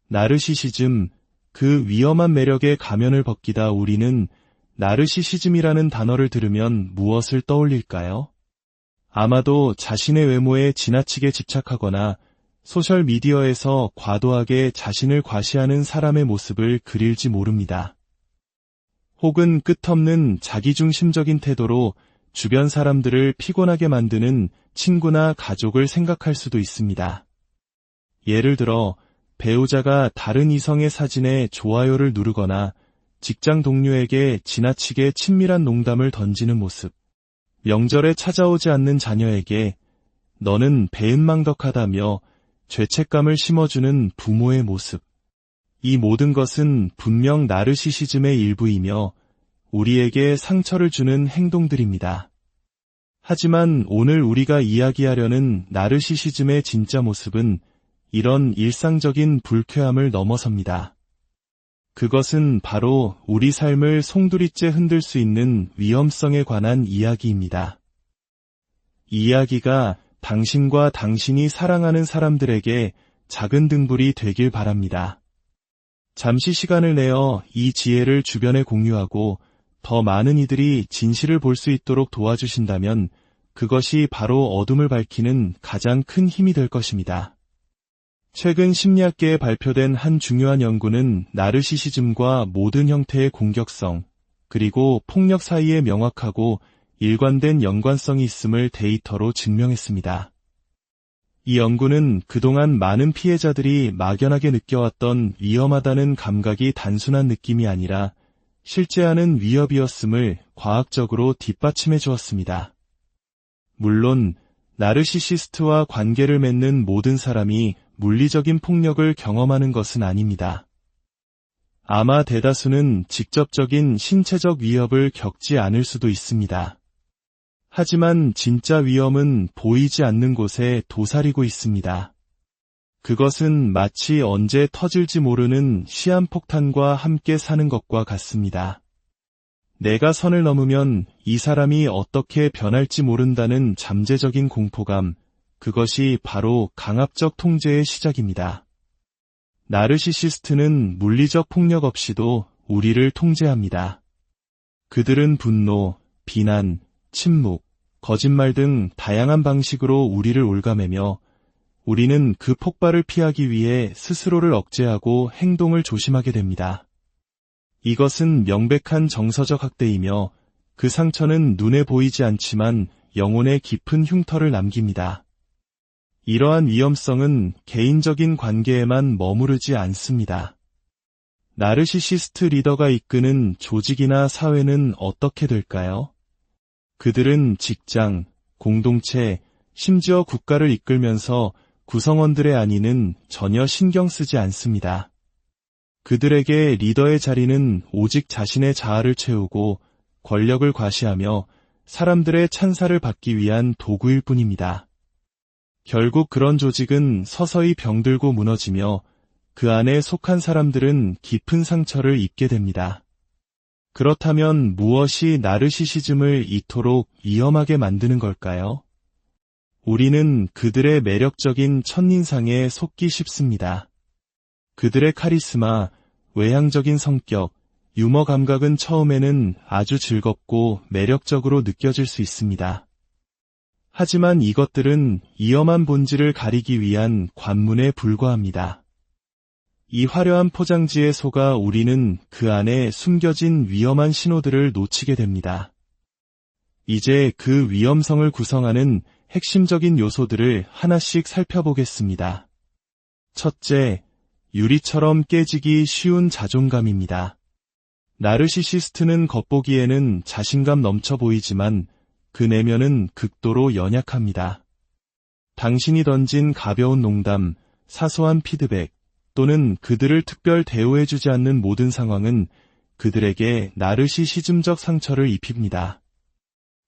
나르시시즘, 그 위험한 매력의 가면을 벗기다 우리는 나르시시즘이라는 단어를 들으면 무엇을 떠올릴까요? 아마도 자신의 외모에 지나치게 집착하거나 소셜미디어에서 과도하게 자신을 과시하는 사람의 모습을 그릴지 모릅니다. 혹은 끝없는 자기중심적인 태도로 주변 사람들을 피곤하게 만드는 친구나 가족을 생각할 수도 있습니다. 예를 들어 배우자가 다른 이성의 사진에 좋아요를 누르거나 직장 동료에게 지나치게 친밀한 농담을 던지는 모습, 명절에 찾아오지 않는 자녀에게 너는 배은망덕하다며 죄책감을 심어주는 부모의 모습. 이 모든 것은 분명 나르시시즘의 일부이며 우리에게 상처를 주는 행동들입니다. 하지만 오늘 우리가 이야기하려는 나르시시즘의 진짜 모습은 이런 일상적인 불쾌함을 넘어섭니다. 그것은 바로 우리 삶을 송두리째 흔들 수 있는 위험성에 관한 이야기입니다. 이 이야기가 당신과 당신이 사랑하는 사람들에게 작은 등불이 되길 바랍니다. 잠시 시간을 내어 이 지혜를 주변에 공유하고 더 많은 이들이 진실을 볼 수 있도록 도와주신다면 그것이 바로 어둠을 밝히는 가장 큰 힘이 될 것입니다. 최근 심리학계에 발표된 한 중요한 연구는 나르시시즘과 모든 형태의 공격성, 그리고 폭력 사이에 명확하고 일관된 연관성이 있음을 데이터로 증명했습니다. 이 연구는 그동안 많은 피해자들이 막연하게 느껴왔던 위험하다는 감각이 단순한 느낌이 아니라 실제하는 위협이었음을 과학적으로 뒷받침해 주었습니다. 물론 나르시시스트와 관계를 맺는 모든 사람이 물리적인 폭력을 경험하는 것은 아닙니다. 아마 대다수는 직접적인 신체적 위협을 겪지 않을 수도 있습니다. 하지만 진짜 위험은 보이지 않는 곳에 도사리고 있습니다. 그것은 마치 언제 터질지 모르는 시한폭탄과 함께 사는 것과 같습니다. 내가 선을 넘으면 이 사람이 어떻게 변할지 모른다는 잠재적인 공포감, 그것이 바로 강압적 통제의 시작입니다. 나르시시스트는 물리적 폭력 없이도 우리를 통제합니다. 그들은 분노, 비난, 침묵, 거짓말 등 다양한 방식으로 우리를 올가매며 우리는 그 폭발을 피하기 위해 스스로를 억제하고 행동을 조심하게 됩니다. 이것은 명백한 정서적 학대이며 그 상처는 눈에 보이지 않지만 영혼에 깊은 흉터를 남깁니다. 이러한 위험성은 개인적인 관계에만 머무르지 않습니다. 나르시시스트 리더가 이끄는 조직이나 사회는 어떻게 될까요? 그들은 직장, 공동체, 심지어 국가를 이끌면서 구성원들의 안위는 전혀 신경 쓰지 않습니다. 그들에게 리더의 자리는 오직 자신의 자아를 채우고 권력을 과시하며 사람들의 찬사를 받기 위한 도구일 뿐입니다. 결국 그런 조직은 서서히 병들고 무너지며 그 안에 속한 사람들은 깊은 상처를 입게 됩니다. 그렇다면 무엇이 나르시시즘을 이토록 위험하게 만드는 걸까요? 우리는 그들의 매력적인 첫인상에 속기 쉽습니다. 그들의 카리스마, 외향적인 성격, 유머 감각은 처음에는 아주 즐겁고 매력적으로 느껴질 수 있습니다. 하지만 이것들은 위험한 본질을 가리기 위한 관문에 불과합니다. 이 화려한 포장지에 속아 우리는 그 안에 숨겨진 위험한 신호들을 놓치게 됩니다. 이제 그 위험성을 구성하는 핵심적인 요소들을 하나씩 살펴보겠습니다. 첫째, 유리처럼 깨지기 쉬운 자존감입니다. 나르시시스트는 겉보기에는 자신감 넘쳐 보이지만 그 내면은 극도로 연약합니다. 당신이 던진 가벼운 농담, 사소한 피드백, 또는 그들을 특별 대우해주지 않는 모든 상황은 그들에게 나르시시즘적 상처를 입힙니다.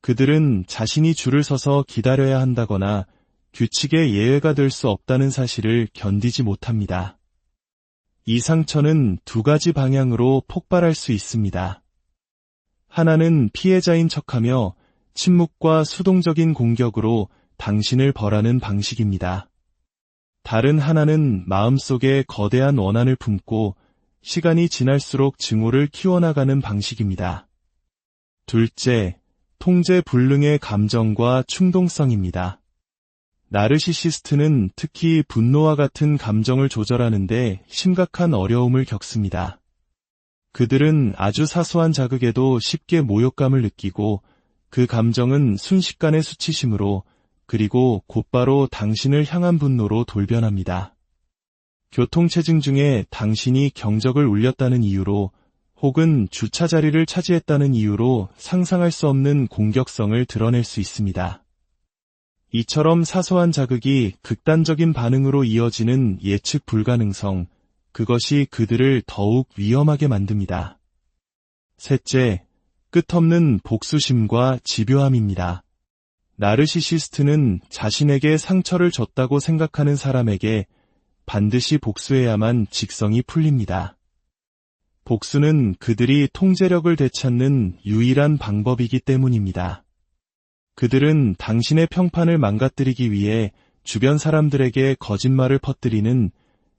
그들은 자신이 줄을 서서 기다려야 한다거나 규칙의 예외가 될 수 없다는 사실을 견디지 못합니다. 이 상처는 두 가지 방향으로 폭발할 수 있습니다. 하나는 피해자인 척하며 침묵과 수동적인 공격으로 당신을 벌하는 방식입니다. 다른 하나는 마음속에 거대한 원한을 품고 시간이 지날수록 증오를 키워나가는 방식입니다. 둘째, 통제 불능의 감정과 충동성입니다. 나르시시스트는 특히 분노와 같은 감정을 조절하는데 심각한 어려움을 겪습니다. 그들은 아주 사소한 자극에도 쉽게 모욕감을 느끼고 그 감정은 순식간에 수치심으로 그리고 곧바로 당신을 향한 분노로 돌변합니다. 교통체증 중에 당신이 경적을 울렸다는 이유로 혹은 주차 자리를 차지했다는 이유로 상상할 수 없는 공격성을 드러낼 수 있습니다. 이처럼 사소한 자극이 극단적인 반응으로 이어지는 예측 불가능성, 그것이 그들을 더욱 위험하게 만듭니다. 셋째, 끝없는 복수심과 집요함입니다. 나르시시스트는 자신에게 상처를 줬다고 생각하는 사람에게 반드시 복수해야만 직성이 풀립니다. 복수는 그들이 통제력을 되찾는 유일한 방법이기 때문입니다. 그들은 당신의 평판을 망가뜨리기 위해 주변 사람들에게 거짓말을 퍼뜨리는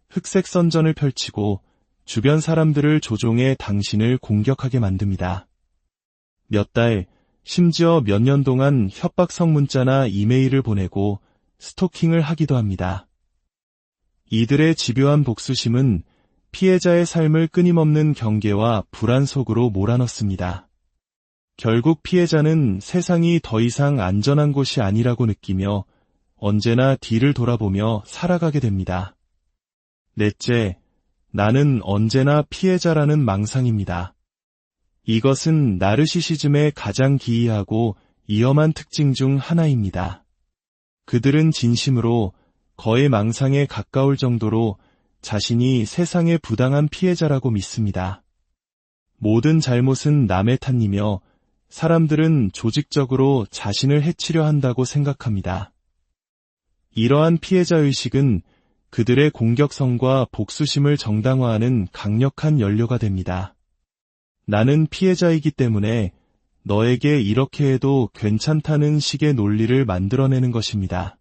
흑색 선전을 펼치고 주변 사람들을 조종해 당신을 공격하게 만듭니다. 몇 달, 심지어 몇 년 동안 협박성 문자나 이메일을 보내고 스토킹을 하기도 합니다. 이들의 집요한 복수심은 피해자의 삶을 끊임없는 경계와 불안 속으로 몰아넣습니다. 결국 피해자는 세상이 더 이상 안전한 곳이 아니라고 느끼며 언제나 뒤를 돌아보며 살아가게 됩니다. 넷째, 나는 언제나 피해자라는 망상입니다. 이것은 나르시시즘의 가장 기이하고 위험한 특징 중 하나입니다. 그들은 진심으로 거의 망상에 가까울 정도로 자신이 세상의 부당한 피해자라고 믿습니다. 모든 잘못은 남의 탓이며 사람들은 조직적으로 자신을 해치려 한다고 생각합니다. 이러한 피해자의식은 그들의 공격성과 복수심을 정당화하는 강력한 연료가 됩니다. 나는 피해자이기 때문에 너에게 이렇게 해도 괜찮다는 식의 논리를 만들어내는 것입니다.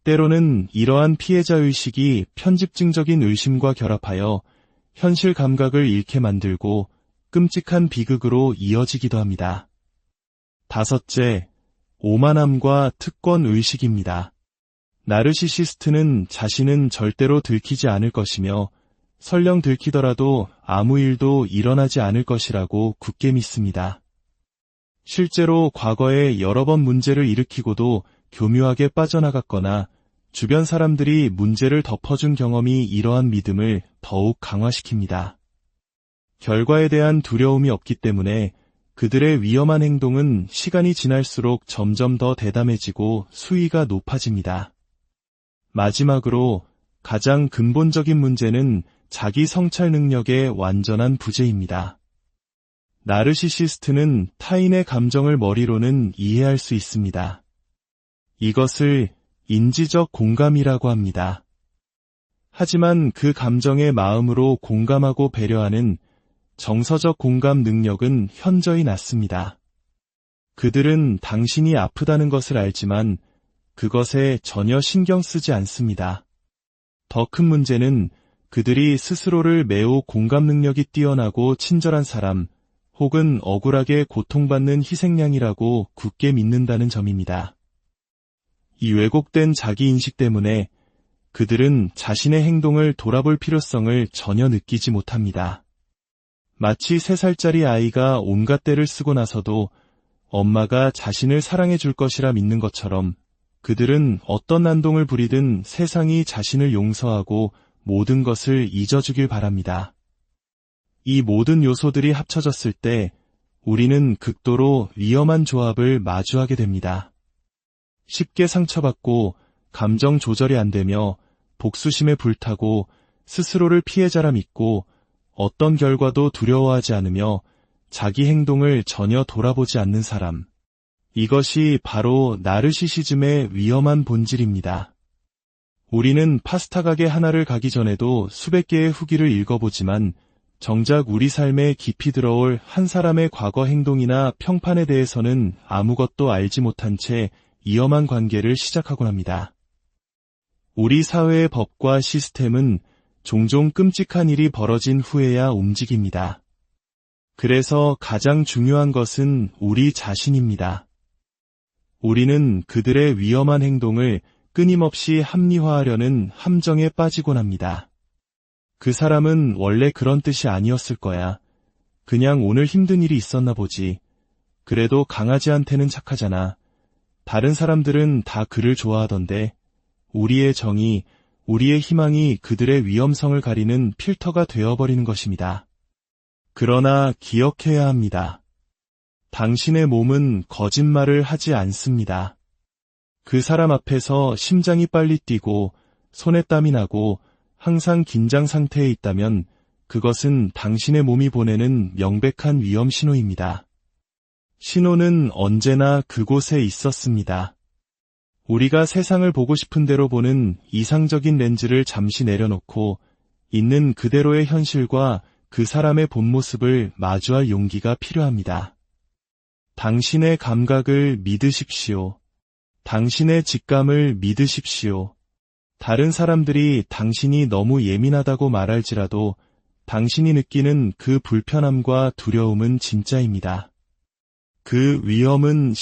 때로는 이러한 피해자의식이 편집증적인 의심과 결합하여 현실 감각을 잃게 만들고 끔찍한 비극으로 이어지기도 합니다. 다섯째, 오만함과 특권의식입니다. 나르시시스트는 자신은 절대로 들키지 않을 것이며 설령 들키더라도 아무 일도 일어나지 않을 것이라고 굳게 믿습니다. 실제로 과거에 여러 번 문제를 일으키고도 교묘하게 빠져나갔거나 주변 사람들이 문제를 덮어준 경험이 이러한 믿음을 더욱 강화시킵니다. 결과에 대한 두려움이 없기 때문에 그들의 위험한 행동은 시간이 지날수록 점점 더 대담해지고 수위가 높아집니다. 마지막으로 가장 근본적인 문제는 자기 성찰 능력의 완전한 부재입니다. 나르시시스트는 타인의 감정을 머리로는 이해할 수 있습니다. 이것을 인지적 공감이라고 합니다. 하지만 그 감정의 마음으로 공감하고 배려하는 정서적 공감 능력은 현저히 낮습니다. 그들은 당신이 아프다는 것을 알지만 그것에 전혀 신경 쓰지 않습니다. 더 큰 문제는 그들이 스스로를 매우 공감 능력이 뛰어나고 친절한 사람 혹은 억울하게 고통받는 희생양이라고 굳게 믿는다는 점입니다. 이 왜곡된 자기인식 때문에 그들은 자신의 행동을 돌아볼 필요성을 전혀 느끼지 못합니다. 마치 3살짜리 아이가 온갖 때를 쓰고 나서도 엄마가 자신을 사랑해 줄 것이라 믿는 것처럼 그들은 어떤 난동을 부리든 세상이 자신을 용서하고 모든 것을 잊어주길 바랍니다. 이 모든 요소들이 합쳐졌을 때 우리는 극도로 위험한 조합을 마주하게 됩니다. 쉽게 상처받고 감정 조절이 안 되며 복수심에 불타고 스스로를 피해자라 믿고 어떤 결과도 두려워하지 않으며 자기 행동을 전혀 돌아보지 않는 사람. 이것이 바로 나르시시즘의 위험한 본질입니다. 우리는 파스타 가게 하나를 가기 전에도 수백 개의 후기를 읽어보지만 정작 우리 삶에 깊이 들어올 한 사람의 과거 행동이나 평판에 대해서는 아무것도 알지 못한 채 위험한 관계를 시작하곤 합니다. 우리 사회의 법과 시스템은 종종 끔찍한 일이 벌어진 후에야 움직입니다. 그래서 가장 중요한 것은 우리 자신입니다. 우리는 그들의 위험한 행동을 끊임없이 합리화하려는 함정에 빠지곤 합니다. 그 사람은 원래 그런 뜻이 아니었을 거야. 그냥 오늘 힘든 일이 있었나 보지. 그래도 강아지한테는 착하잖아. 다른 사람들은 다 그를 좋아하던데. 우리의 정의, 우리의 희망이 그들의 위험성을 가리는 필터가 되어버리는 것입니다. 그러나 기억해야 합니다. 당신의 몸은 거짓말을 하지 않습니다. 그 사람 앞에서 심장이 빨리 뛰고 손에 땀이 나고 항상 긴장 상태에 있다면 그것은 당신의 몸이 보내는 명백한 위험 신호입니다. 신호는 언제나 그곳에 있었습니다. 우리가 세상을 보고 싶은 대로 보는 이상적인 렌즈를 잠시 내려놓고 있는 그대로의 현실과 그 사람의 본 모습을 마주할 용기가 필요합니다. 당신의 감각을 믿으십시오. 당신의 직감을 믿으십시오. 다른 사람들이 당신이 너무 예민하다고 말할지라도 당신이 느끼는 그 불편함과 두려움은 진짜입니다. 그 위험은